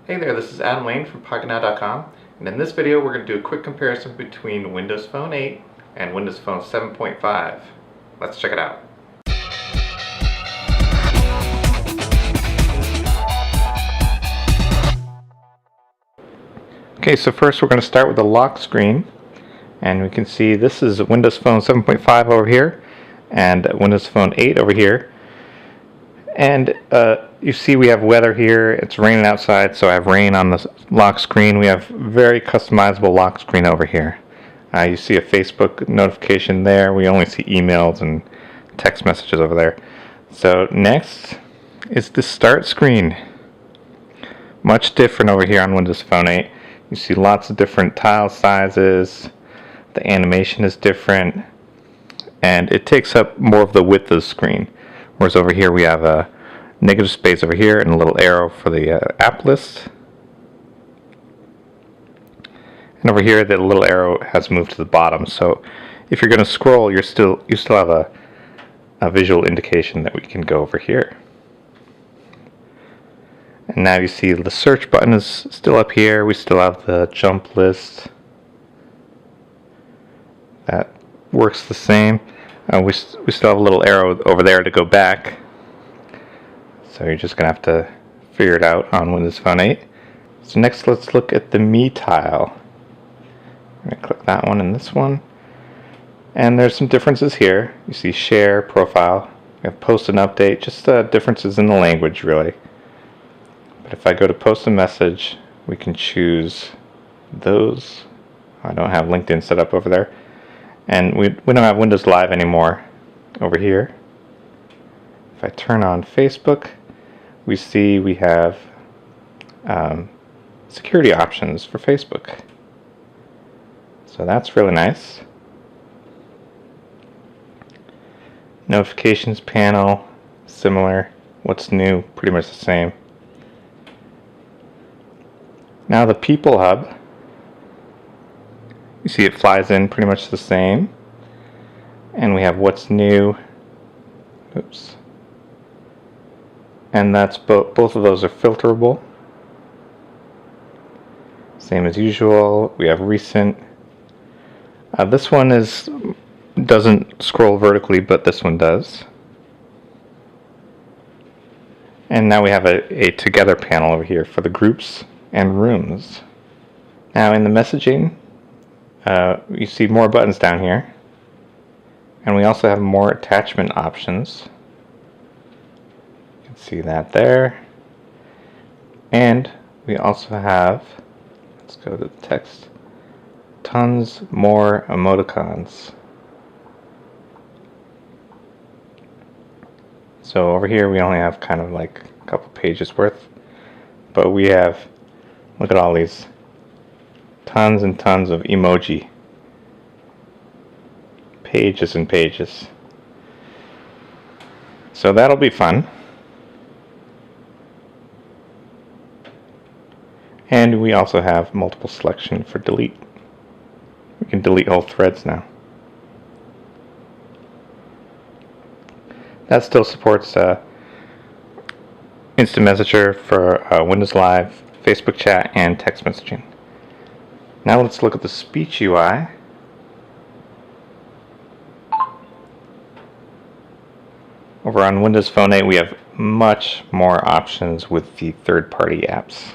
Hey there, this is Adam Lane from PocketNow.com, and in this video we're going to do a quick comparison between Windows Phone 8 and Windows Phone 7.5. Let's check it out. Okay, so first we're going to start with the lock screen, and we can see this is Windows Phone 7.5 over here and Windows Phone 8 over here. And you see we have weather here. It's raining outside, so I have rain on the lock screen. We have very customizable lock screen over here. You see a Facebook notification there. We only see emails and text messages over there. So next is the start screen. Much different over here on Windows Phone 8. You see lots of different tile sizes. The animation is different, and it takes up more of the width of the screen. Whereas over here we have a negative space over here and a little arrow for the app list. And over here the little arrow has moved to the bottom, so if you're going to scroll you still have a visual indication that we can go over here. And now you see the search button is still up here. We still have the jump list. That works the same. We still have a little arrow over there to go back. So you're just going to have to figure it out on Windows Phone 8. So next let's look at the Me tile. I'm going to click that one and this one. And there's some differences here. You see share, profile, we have post and update, just differences in the language really. But if I go to post a message, we can choose those. I don't have LinkedIn set up over there. And we don't have Windows Live anymore over here. If I turn on Facebook, we see we have security options for Facebook. So that's really nice. Notifications panel, similar. What's new, pretty much the same. Now the People Hub. You see it flies in pretty much the same. And we have what's new. Oops. And that's both of those are filterable. Same as usual. We have recent. This one doesn't scroll vertically, but this one does. And now we have a together panel over here for the groups and rooms. Now in the messaging, you see more buttons down here, and we also have more attachment options. You can see that there. And we also have, let's go to the text, tons more emoticons. So over here we only have kind of like a couple pages worth, but we have, look at all these, tons and tons of emoji. Pages and pages. So that'll be fun. And we also have multiple selection for delete. We can delete whole threads now. That still supports instant messenger for Windows Live, Facebook chat, and text messaging. Now let's look at the speech UI. Over on Windows Phone 8 we have much more options with the third-party apps.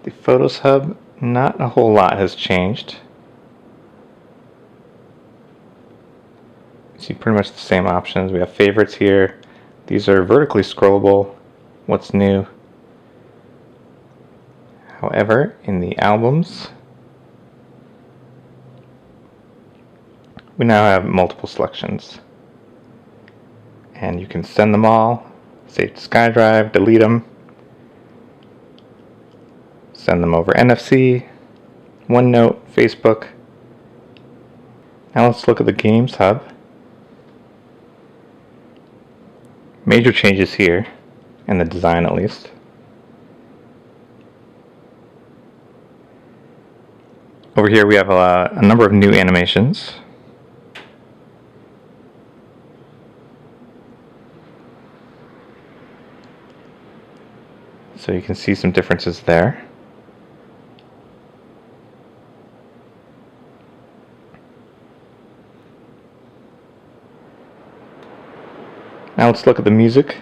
The Photos Hub, not a whole lot has changed. You see pretty much the same options. We have favorites here. These are vertically scrollable. What's new? However, in the albums, we now have multiple selections. And you can send them all, save to SkyDrive, delete them, send them over NFC, OneNote, Facebook. Now let's look at the Games Hub. Major changes here, in the design at least. Over here we have a number of new animations. So you can see some differences there. Now let's look at the music.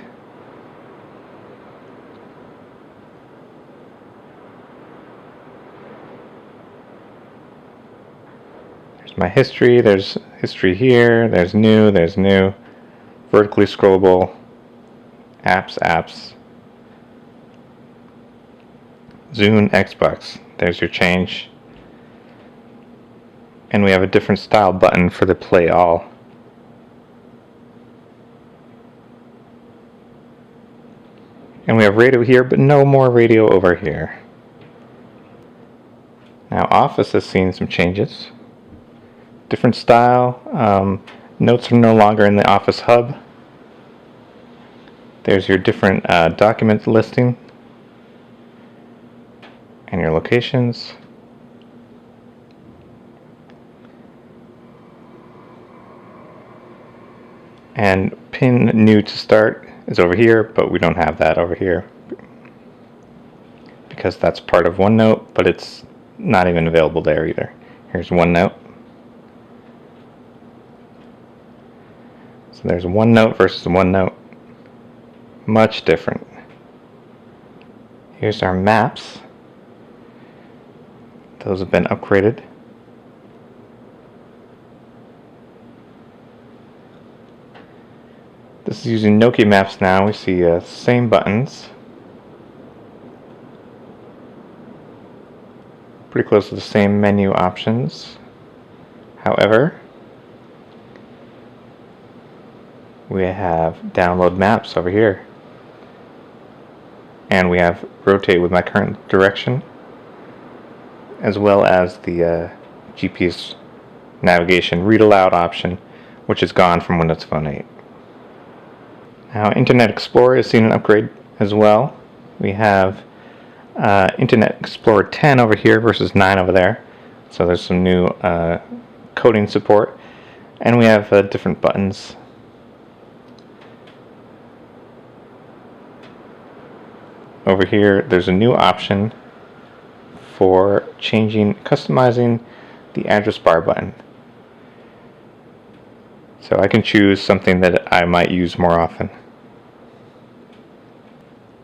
There's my history, there's history here, there's new, vertically scrollable, apps, Zune, Xbox, there's your change. And we have a different style button for the play all. And we have radio here, but no more radio over here. Now Office has seen some changes. Different style. Notes are no longer in the Office hub. There's your different document listing and your locations. And pin new to start is over here, but we don't have that over here because that's part of OneNote, but it's not even available there either. Here's OneNote. So there's OneNote versus OneNote. Much different. Here's our maps. Those have been upgraded. This is using Nokia Maps now. We see same buttons. Pretty close to the same menu options. However, we have download maps over here. And we have rotate with my current direction, as well as the GPS navigation read aloud option, which is gone from Windows Phone 8. Now Internet Explorer has seen an upgrade as well. We have Internet Explorer 10 over here versus 9 over there. So there's some new coding support. And we have different buttons. Over here there's a new option for customizing the address bar button. So I can choose something that I might use more often.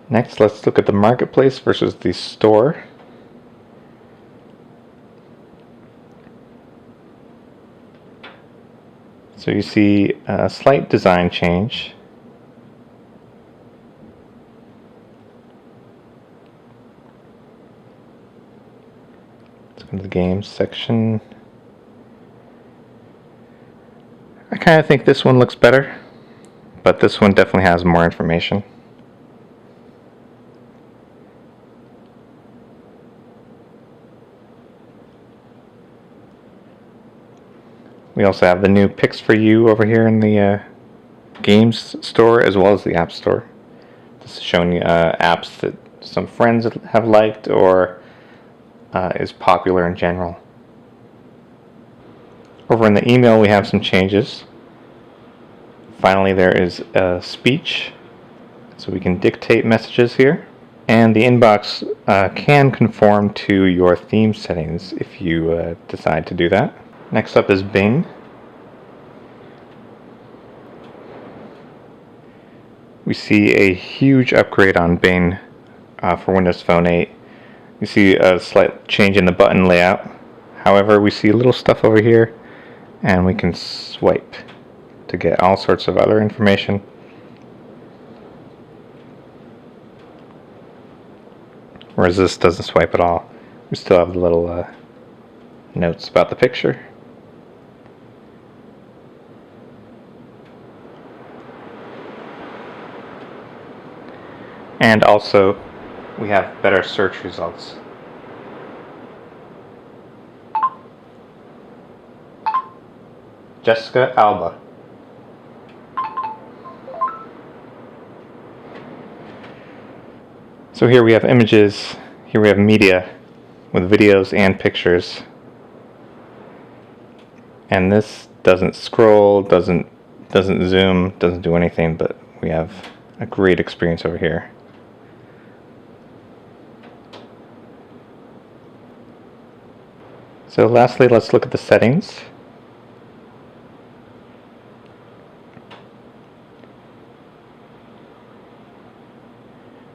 Next, let's look at the marketplace versus the store. So you see a slight design change. Let's go to the games section. I kind of think this one looks better, but this one definitely has more information. We also have the new Picks for You over here in the games store as well as the app store. This is showing you apps that some friends have liked or is popular in general. Over in the email we have some changes. Finally, there is speech, so we can dictate messages here. And the inbox can conform to your theme settings if you decide to do that. Next up is Bing. We see a huge upgrade on Bing for Windows Phone 8. You see a slight change in the button layout. However, we see little stuff over here, and we can swipe to get all sorts of other information. Whereas this doesn't swipe at all. We still have the little notes about the picture. And also, we have better search results. Jessica Alba. So here we have images, here we have media with videos and pictures. And this doesn't scroll, doesn't zoom, doesn't do anything, but we have a great experience over here. So lastly, let's look at the settings.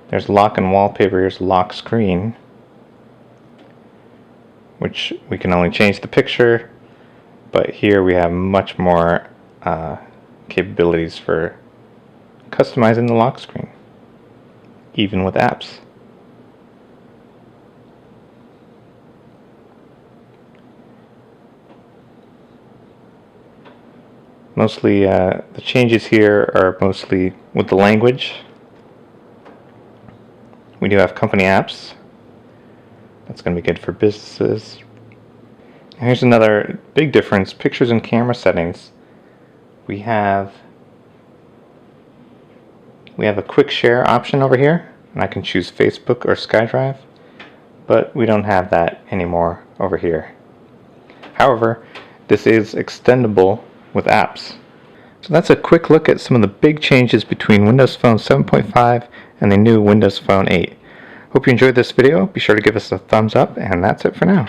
There's lock and wallpaper. Here's lock screen, which we can only change the picture, but here we have much more capabilities for customizing the lock screen, even with apps. Mostly the changes here are mostly with the language. We do have company apps. That's going to be good for businesses. And here's another big difference: pictures and camera settings. We have a quick share option over here, and I can choose Facebook or SkyDrive, but we don't have that anymore over here. However, this is extendable with apps. So that's a quick look at some of the big changes between Windows Phone 7.5 and the new Windows Phone 8. Hope you enjoyed this video. Be sure to give us a thumbs up, and that's it for now.